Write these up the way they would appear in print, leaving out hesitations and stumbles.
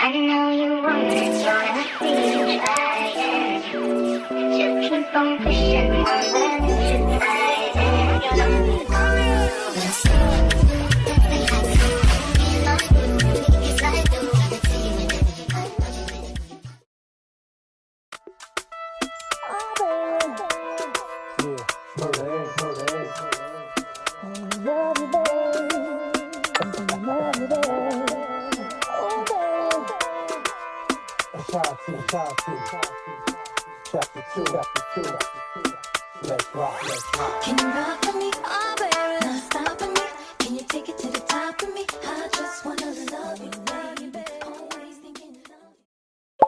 I know you want it, wanna be right. Just keep on pushing on the Chapter 2. Let's rock. Can you rock with me? Oh, baby, not stopping me. Can you take it to the top with me? I just wanna love you, baby. Always thinking of you.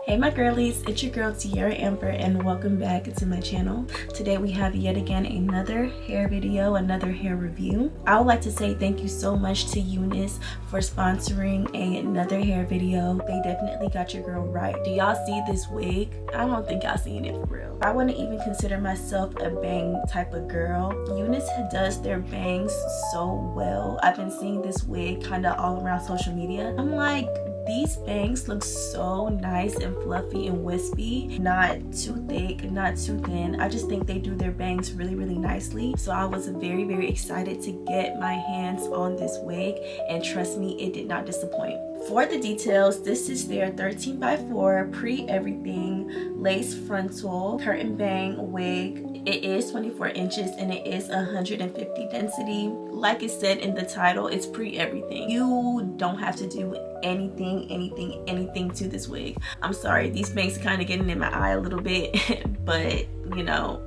Hey my girlies, it's your girl Tiera.amber and welcome back to my channel. Today we have yet again another hair video, another hair review. I would like to say thank you so much to Unice for sponsoring another hair video. They definitely got your girl right. Do y'all see this wig? I don't think y'all seen it for real. I wouldn't even consider myself a bang type of girl. Unice does their bangs so well. I've been seeing this wig kind of all around social media. I'm like, these bangs look so nice and fluffy and wispy, not too thick, not too thin. I just think they do their bangs really nicely. So I was very excited to get my hands on this wig, and trust me, it did not disappoint. For the details, this is their 13x4 pre-everything lace frontal curtain bang wig. It is 24 inches and it is 150 density. Like it said in the title, it's pre-everything. You don't have to do anything to this wig. I'm sorry, these bangs are kind of getting in my eye a little bit, but you know,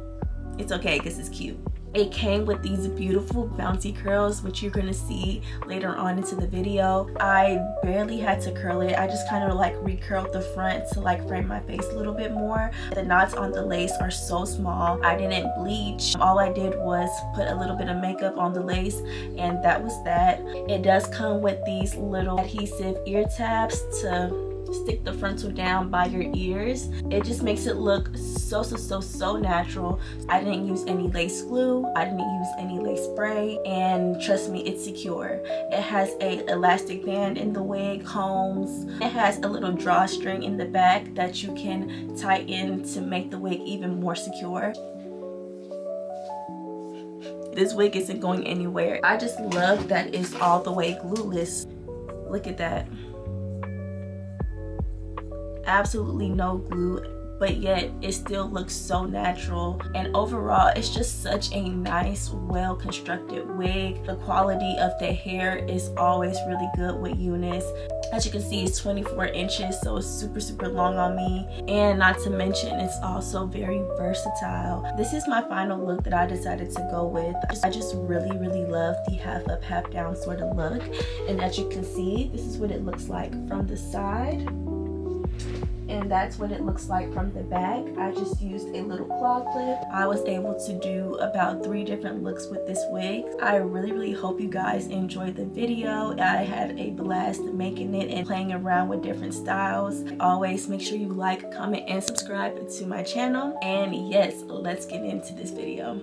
it's okay because it's cute. It came with these beautiful bouncy curls, which you're gonna see later on into the video. I barely had to curl it. I just kind of like recurled the front to like frame my face a little bit more. The knots on the lace are so small. I didn't bleach. All I did was put a little bit of makeup on the lace, and that was that. It does come with these little adhesive ear tabs to stick the frontal down by your ears. It just makes it look so natural. I didn't use any lace glue, I didn't use any lace spray, and trust me, it's secure. It has a elastic band in the wig, combs. It has a little drawstring in the back that you can tie in to make the wig even more secure. This wig isn't going anywhere. I just love that it's all the way glueless. Look at that. Absolutely no glue, but yet it still looks so natural, and overall it's just such a nice, well constructed wig. The quality of the hair is always really good with Unice. As you can see, it's 24 inches, so it's super long on me, and not to mention it's also very versatile. This is my final look that I decided to go with. I just really love the half up half down sort of look, and as you can see, this is what it looks like from the side. And that's what it looks like from the back. I just used a little claw clip. I was able to do about 3 different looks with this wig. I really hope you guys enjoyed the video. I had a blast making it and playing around with different styles. Always make sure you like, comment, and subscribe to my channel. And yes, let's get into this video.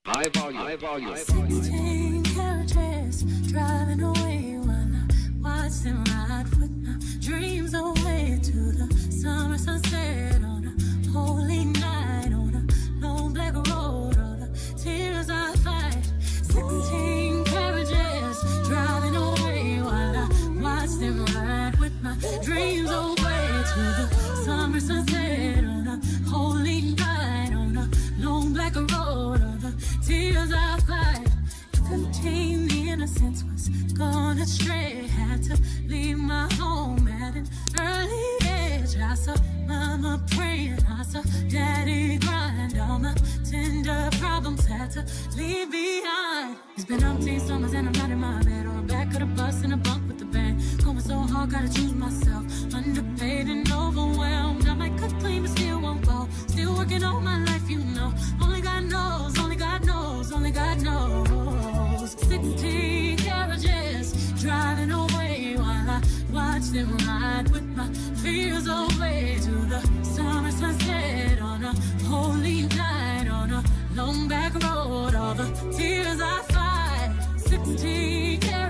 High volume. 16 carriages driving away while I watch them ride with my dreams away to the summer sunset on a holy night on a long black road. All the tears I fight. 16 carriages driving away while I watch them ride with my dreams away to the summer sunset on a holy night on a long black road. All the tears I fight. 15, the innocence was gone astray. Had to leave my home at an early age. I saw mama praying, I saw daddy grind. All my tender problems had to leave behind. It's been umpteen summers and I'm not in my bed, on the back of the bus in a bunk with the band. Going so hard, gotta choose myself. Underpaid and overwhelmed. I might cut clean but still won't go. Still working all my life, you know. Only God knows, only God knows, only God knows. 16 carriages driving away while I watch them ride with my fears away to the summer sunset on a holy night on a long back road. All the tears I fight. 16 carriages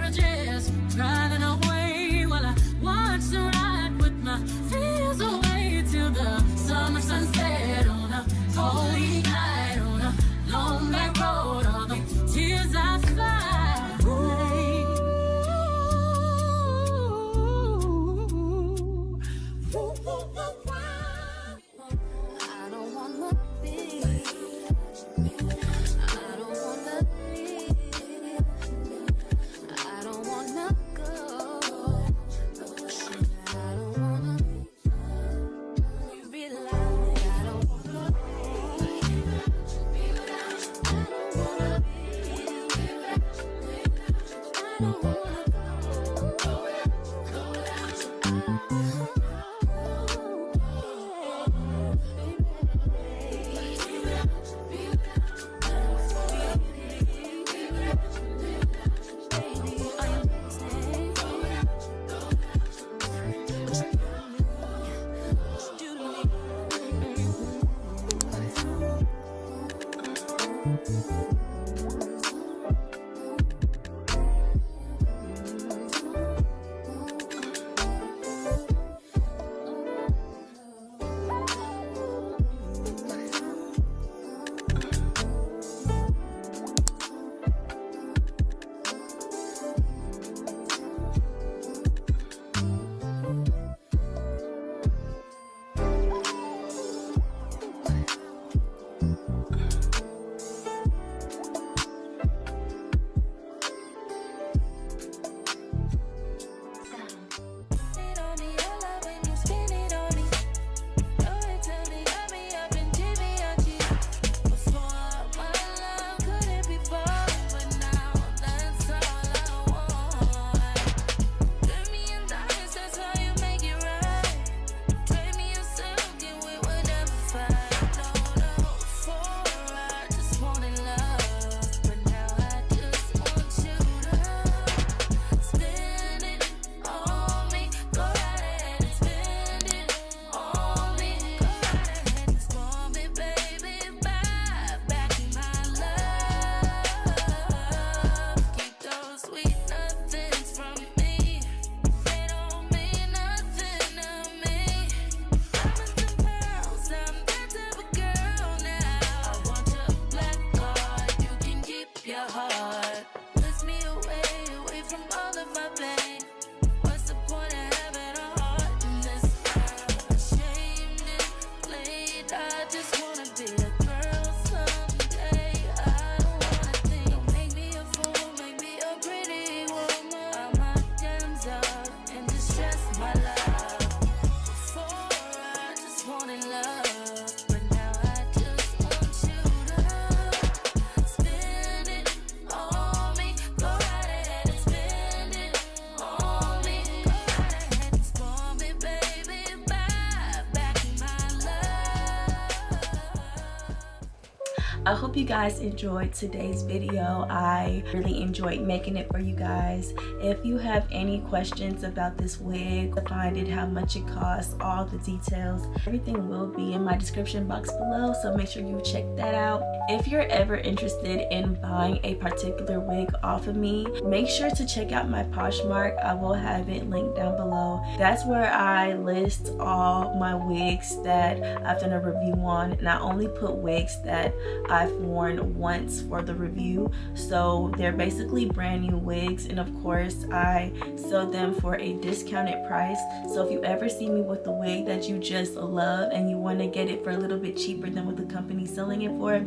I hope you guys enjoyed today's video. I really enjoyed making it for you guys. If you have any questions about this wig, find it, how much it costs, all the details, everything will be in my description box below, so make sure you check that out. If you're ever interested in buying a particular wig off of me, make sure to check out my Poshmark. I will have it linked down below. That's where I list all my wigs that I've done a review on, and I only put wigs that I've worn once for the review. So they're basically brand new wigs, and of course I sell them for a discounted price. So if you ever see me with a wig that you just love and you want to get it for a little bit cheaper than what the company's selling it for,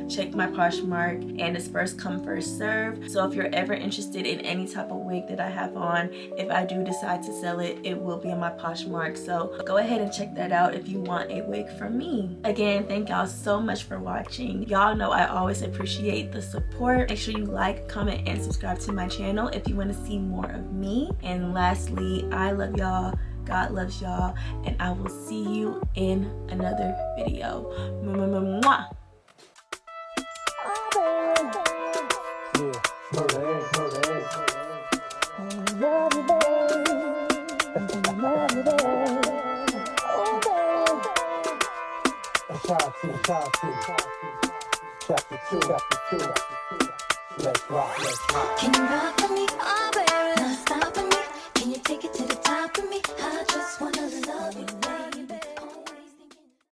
check my Poshmark, and it's first come first serve. So if you're ever interested in any type of wig that I have on, if I do decide to sell it, it will be on my Poshmark. So go ahead and check that out if you want a wig from me. Again, thank y'all so much for watching. Y'all know I always appreciate the support. Make sure you like, comment, and subscribe to my channel if you want to see more of me. And lastly, I love y'all, God loves y'all, and I will see you in another video. Mwah. Chapter 2. Let's rock. Can you rock for me? Oh, baby, not stop for me. Can you take it to the top for me? I just wanna love you.